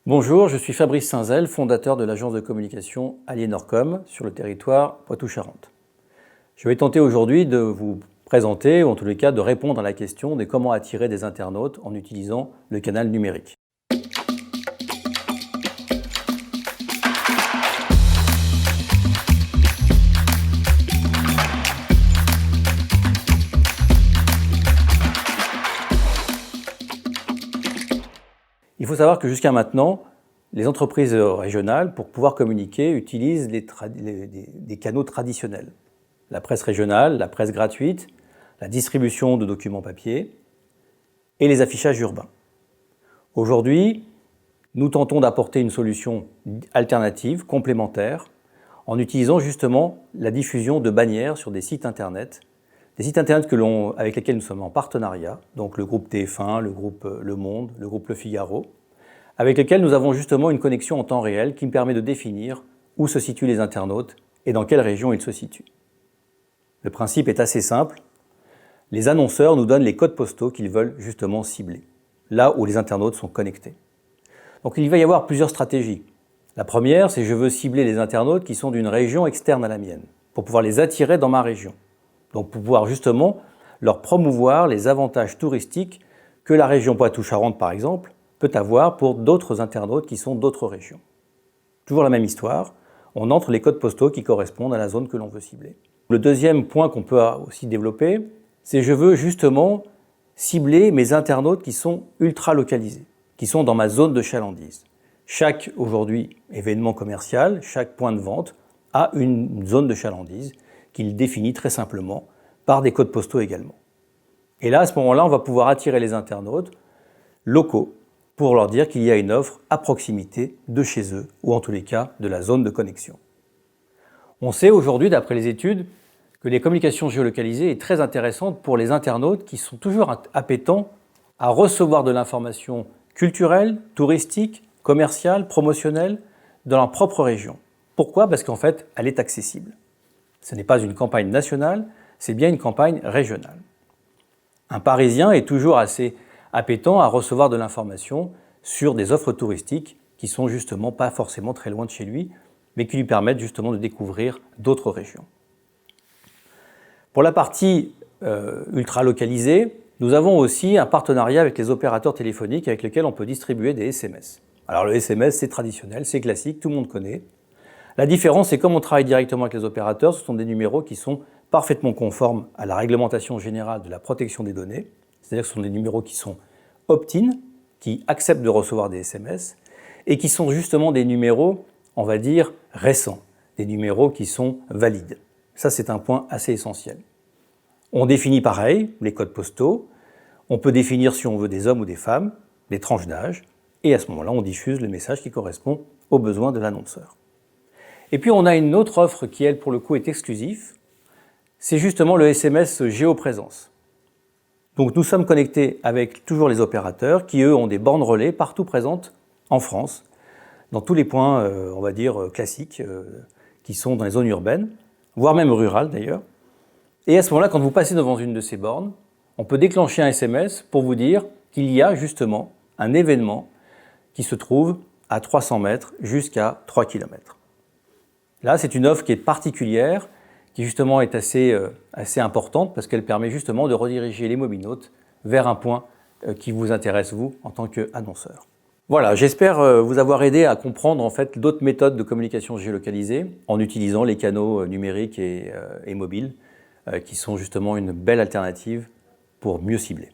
Bonjour, je suis Fabrice Saint-Zel, fondateur de l'agence de communication Aliénorcom sur le territoire Poitou-Charentes. Je vais tenter aujourd'hui de vous présenter, ou en tous les cas de répondre à la question de comment attirer des internautes en utilisant le canal numérique. Il faut savoir que jusqu'à maintenant, les entreprises régionales, pour pouvoir communiquer, utilisent des canaux traditionnels. La presse régionale, la presse gratuite, la distribution de documents papier et les affichages urbains. Aujourd'hui, nous tentons d'apporter une solution alternative, complémentaire, en utilisant justement la diffusion de bannières sur des sites internet avec lesquels nous sommes en partenariat, donc le groupe TF1, le groupe Le Monde, le groupe Le Figaro, avec lesquels nous avons justement une connexion en temps réel qui me permet de définir où se situent les internautes et dans quelle région ils se situent. Le principe est assez simple. Les annonceurs nous donnent les codes postaux qu'ils veulent justement cibler, là où les internautes sont connectés. Donc il va y avoir plusieurs stratégies. La première, c'est que je veux cibler les internautes qui sont d'une région externe à la mienne, pour pouvoir les attirer dans ma région. Donc pour pouvoir justement leur promouvoir les avantages touristiques que la région Poitou-Charentes, par exemple, peut avoir pour d'autres internautes qui sont d'autres régions. Toujours la même histoire, on entre les codes postaux qui correspondent à la zone que l'on veut cibler. Le deuxième point qu'on peut aussi développer, c'est que je veux justement cibler mes internautes qui sont ultra localisés, qui sont dans ma zone de chalandise. Chaque, aujourd'hui, événement commercial, chaque point de vente a une zone de chalandise qu'il définit très simplement par des codes postaux également. Et là, à ce moment-là, on va pouvoir attirer les internautes locaux pour leur dire qu'il y a une offre à proximité de chez eux, ou en tous les cas de la zone de connexion. On sait aujourd'hui, d'après les études, que les communications géolocalisées est très intéressante pour les internautes qui sont toujours appétents à recevoir de l'information culturelle, touristique, commerciale, promotionnelle dans leur propre région. Pourquoi ? Parce qu'en fait, elle est accessible. Ce n'est pas une campagne nationale, c'est bien une campagne régionale. Un Parisien est toujours assez appétant à recevoir de l'information sur des offres touristiques qui sont justement pas forcément très loin de chez lui, mais qui lui permettent justement de découvrir d'autres régions. Pour la partie ultra localisée, nous avons aussi un partenariat avec les opérateurs téléphoniques avec lesquels on peut distribuer des SMS. Alors le SMS, c'est traditionnel, c'est classique, tout le monde connaît. La différence, c'est comme on travaille directement avec les opérateurs, ce sont des numéros qui sont parfaitement conformes à la réglementation générale de la protection des données. C'est-à-dire que ce sont des numéros qui sont opt-in, qui acceptent de recevoir des SMS, et qui sont justement des numéros, on va dire, récents, des numéros qui sont valides. Ça, c'est un point assez essentiel. On définit pareil les codes postaux, on peut définir si on veut des hommes ou des femmes, des tranches d'âge, et à ce moment-là, on diffuse le message qui correspond aux besoins de l'annonceur. Et puis, on a une autre offre qui, elle, pour le coup, est exclusive, c'est justement le SMS géoprésence. Donc nous sommes connectés avec toujours les opérateurs qui, eux, ont des bornes relais partout présentes en France, dans tous les points, on va dire, classiques, qui sont dans les zones urbaines, voire même rurales d'ailleurs. Et à ce moment-là, quand vous passez devant une de ces bornes, on peut déclencher un SMS pour vous dire qu'il y a justement un événement qui se trouve à 300 mètres jusqu'à 3 km. Là, c'est une offre qui est particulière, qui justement est assez importante parce qu'elle permet justement de rediriger les mobinautes vers un point qui vous intéresse, vous, en tant qu'annonceur. Voilà, j'espère vous avoir aidé à comprendre en fait d'autres méthodes de communication géolocalisée en utilisant les canaux numériques et mobiles qui sont justement une belle alternative pour mieux cibler.